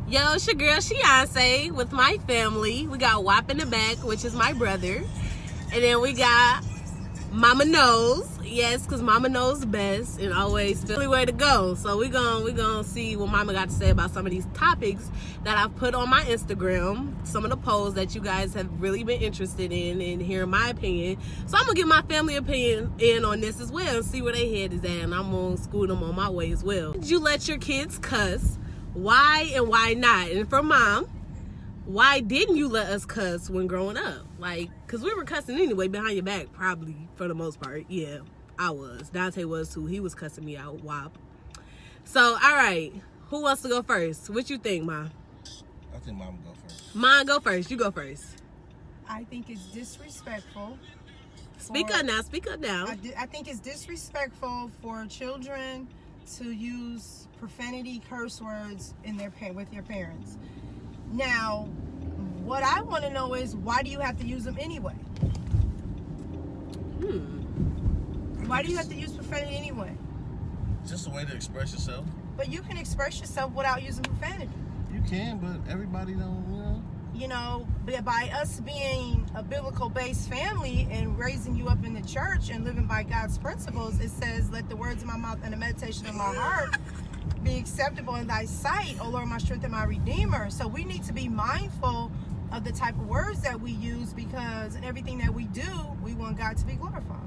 Yo, it's your girl Shiance with my family. We got Wap in the back, which is my brother. And then we got Mama Knows. Yes, because Mama knows best and always feel the way to go. So we gonna see what Mama got to say about some of these topics that I've put on my Instagram. Some of the polls that you guys have really been interested in and hearing my opinion. So I'm gonna get my family opinion in on this as well and see where their head is at. And I'm gonna school them on my way as well. Did you let your kids cuss? Why and why not? And for Mom, why didn't you let us cuss when growing up? Like, because we were cussing anyway behind your back, probably, for the most part. Yeah, I was. Dante was too. He was cussing me out, wop. So, all right. Who wants to go first? What you think, Ma? I think Mom go first. Mom, go first. You go first. I think it's disrespectful. Speak up now. Speak up now. I think it's disrespectful for children to use profanity, curse words with your parents. Now, what I want to know is, why do you have to use them anyway? Why do you have to use profanity anyway? Just a way to express yourself. But you can express yourself without using profanity. You can, but everybody don't, you know. You know, by us being a biblical-based family and raising you up in the church and living by God's principles, it says, let the words of my mouth and the meditation of my heart be acceptable in thy sight, O Lord, my strength and my redeemer. So we need to be mindful of the type of words that we use, because in everything that we do, we want God to be glorified.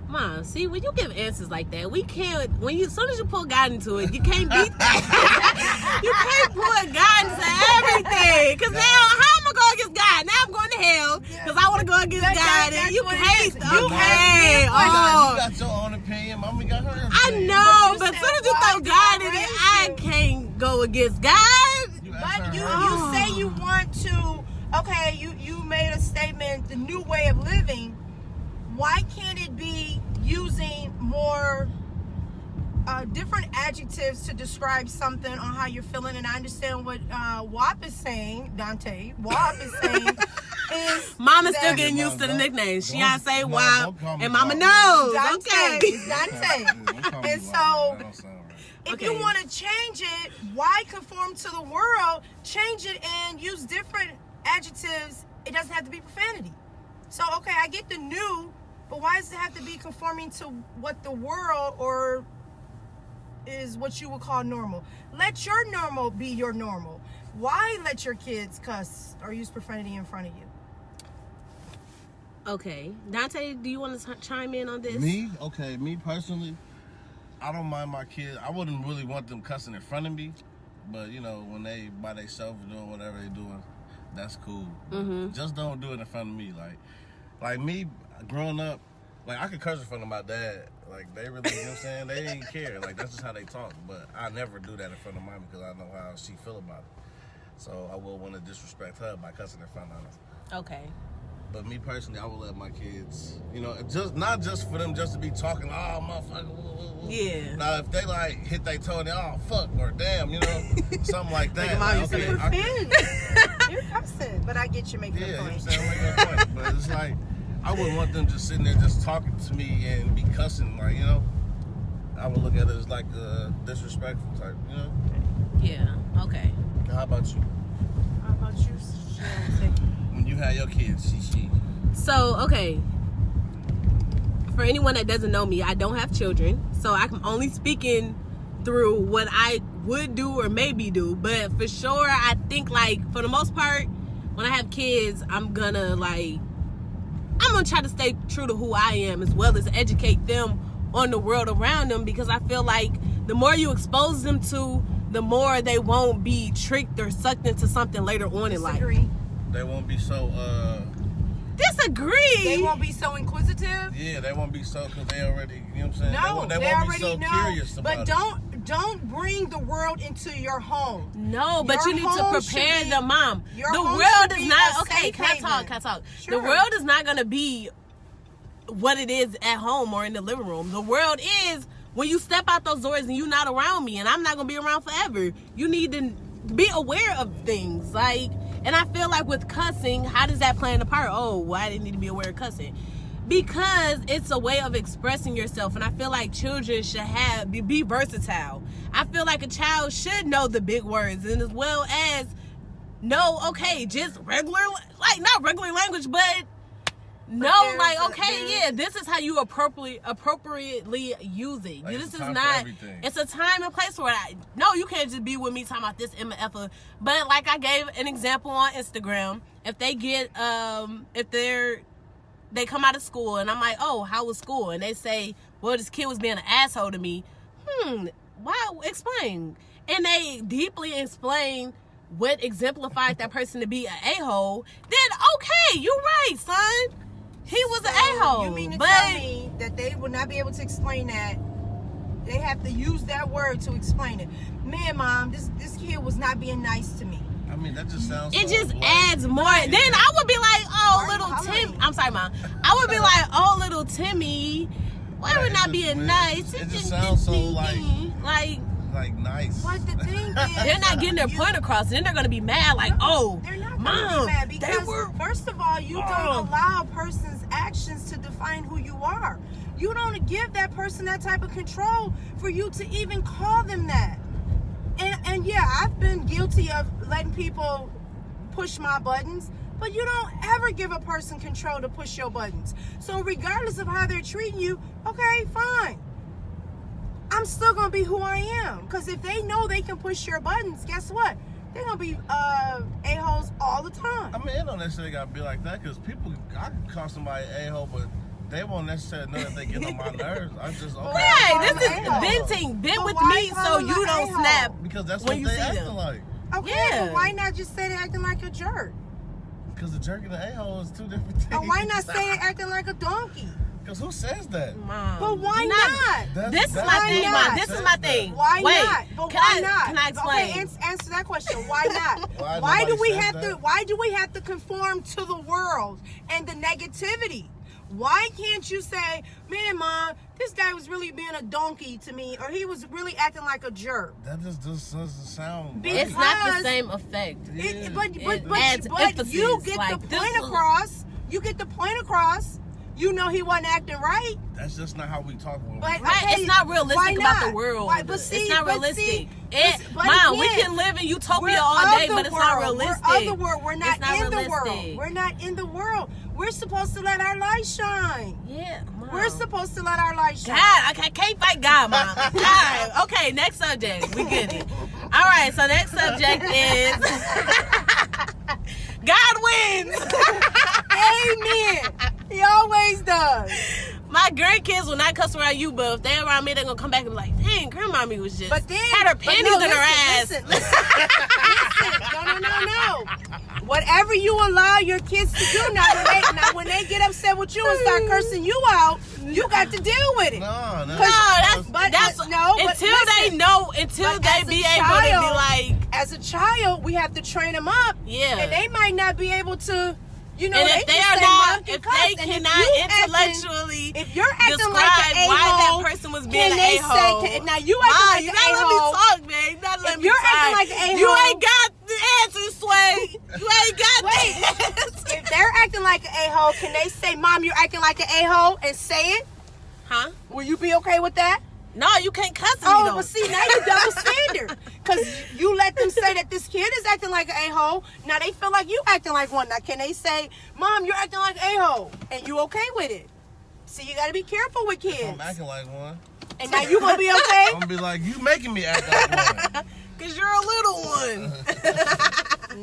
Mom, see, when you give answers like that, we can't, as soon as you pull God into it, you can't beat that. You can't pull God into everything. Because now, how am I going against God? Now I'm going to hell because I want to go against God. And you hate, okay. You got your own opinion. Mommy got her opinion. I know, but as soon as you throw God in it, I can't go against God. But you say you want to, okay, you made a statement, the new way of living. Why can't it be using more different adjectives to describe something on how you're feeling? And I understand what Wap is saying, Dante. Wap is saying is Mama's still getting used to the nicknames. She gotta say Wap, and Mama knows. Dante, Okay. it's Dante. And so, if you want to change it, why conform to the world? Change it and use different adjectives. It doesn't have to be profanity. So, okay, I get the new, but why does it have to be conforming to what the world or is what you would call normal? Let your normal be your normal. Why let your kids cuss or use profanity in front of you? Okay. Dante, do you want to chime in on this? Me? Okay, me personally, I don't mind my kids. I wouldn't really want them cussing in front of me, but, you know, when they by themselves doing whatever they're doing, that's cool. Mm-hmm. Just don't do it in front of me. Like me, growing up, like, I could curse in front of my dad. Like, they really, you know what I'm saying? They didn't care. Like, that's just how they talk. But I never do that in front of mom because I know how she feel about it. So I would want to disrespect her by cussing in front of her. Okay. But me personally, I would let my kids, you know, just not just for them just to be talking, oh, motherfucker, woo, woo. Yeah. Now, if they, like, hit their toe and they, oh, fuck, or damn, you know, something like that. Mom, like, you said Profanity. You're cussing. But I get you making a yeah, point. you know what I'm saying? I'm making a point. But it's like, I wouldn't want them just sitting there just talking to me and be cussing, like, you know. I would look at it as like a disrespectful type, you know. Yeah. Okay. How about you? How about you? When you had your kids, she. So, okay. For anyone that doesn't know me, I don't have children, so I'm only speaking through what I would do or maybe do. But for sure, I think, like, for the most part, when I have kids, I'm gonna try to stay true to who I am, as well as educate them on the world around them, because I feel like the more you expose them to, the more they won't be tricked or sucked into something later on in life. They won't be so, Disagree. They won't be so inquisitive. yeah, they won't be so, because they already, you know what I'm saying? No, they they won't already be so know. curious about But it. don't bring the world into your home. No, but Your you need to home prepare should be- the mom. your The home world should is be not a okay. safe Can I talk? haven. The Sure. world is not gonna be what it is at home or in the living room. The world is when you step out those doors and you're not around me, and I'm not gonna be around forever. You need to be aware of things, like. And I feel like with cussing, how does that play in the part? Oh, why didn't need to be aware of cussing? Because it's a way of expressing yourself, and I feel like children should be versatile. I feel like a child should know the big words, and as well as know, okay, just regular, like not regular language, but know, like, okay, yeah, this is how you appropriately use it. Like, this is not. It's a time and place where no, you can't just be with me talking about this MF. But like I gave an example on Instagram, if they get they come out of school and I'm like, oh, how was school? And they say, well, this kid was being an asshole to me. Why? Explain. And they deeply explain what exemplified that person to be an a-hole. Then okay, you're right, son. He was an a-hole. You mean to tell me that they will not be able to explain that? They have to use that word to explain it. Man, Mom, this kid was not being nice to me. I mean, that just sounds. It just adds more. Then I would be like, oh, little Tim. I'm sorry, Mom. I would be like, oh, little Timmy. Why would not being nice? It just sounds so like nice. But the thing is, they're not getting their point across. Then they're gonna be mad, like, oh, they're not Mom, gonna be mad because first of all, you don't allow a person's actions to define who you are. You don't give that person that type of control for you to even call them that. And yeah, I've been guilty of letting people push my buttons, but you don't ever give a person control to push your buttons. So regardless of how they're treating you, okay, fine. I'm still gonna be who I am. Because if they know they can push your buttons, guess what? They're gonna be a-holes all the time. I mean, it don't necessarily gotta be like that, because I can call somebody a-hole, but they won't necessarily know that they get on my nerves. I just right. This is venting. Vent with me so you don't snap. Because that's what they acting like. Okay, but why not just say they acting like a jerk? Because the jerk and the a-hole is two different things. Or why not say it acting like a donkey? Because who says that? Mom, but why not? This is my thing, Mom. This is my thing. Why not? But why not? Can I explain? Okay, answer that question. Why not? Why do we have to conform to the world and the negativity? Why can't you say, man, Mom, this guy was really being a donkey to me, or he was really acting like a jerk? That just doesn't sound right. It's not the same effect. But you get the point across. You get the point across. You know he wasn't acting right. That's just not how we talk. Right? It's not realistic about the world. It's not realistic. Mom, we can live in utopia all day, but it's not realistic. We're not in the world. We're not in the world. We're supposed to let our light shine. Yeah, Mom. We're supposed to let our light shine. God, I can't fight God, Mom. All right, okay, next subject. We get it. All right, so next subject is God wins. Amen. He always does. My grandkids will not cuss around you, but if they're around me, they're gonna come back and be like, "Dang, grandmommy was just had her panties in her ass." Listen. No. Whatever you allow your kids to do now, when they get upset with you and start cursing you out, you got to deal with it. No, until they be able to be like. As a child, we have to train them up. Yeah, and they might not be able to. You know, and if they cannot intellectually describe why that person was being an a-hole. Now you acting like an a-hole. Let me talk, man. You gotta let me talk. You're acting like an a-hole. You ain't got the answer, Sway. You ain't got the answer. If they're acting like an a-hole, can they say, Mom, you're acting like an a-hole, and say it? Huh? Will you be okay with that? No, you can't cuss me, though. But see, now you double standard. Because you let them say that this kid is acting like an a-hole. Now they feel like you acting like one. Now can they say, Mom, you're acting like an a-hole, and you okay with it? See, you got to be careful with kids. I'm acting like one. And now you going to be okay? I'm going to be like, you making me act like one. Because you're a little one.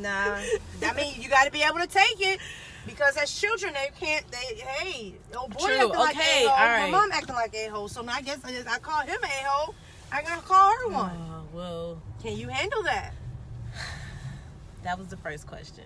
Nah. I mean, you got to be able to take it. Because as children, hey, old boy acting like an a-hole. Right. My mom acting like an a-hole. So now I guess I call him an a-hole. I got to call her one. Well. Can you handle that? That was the first question.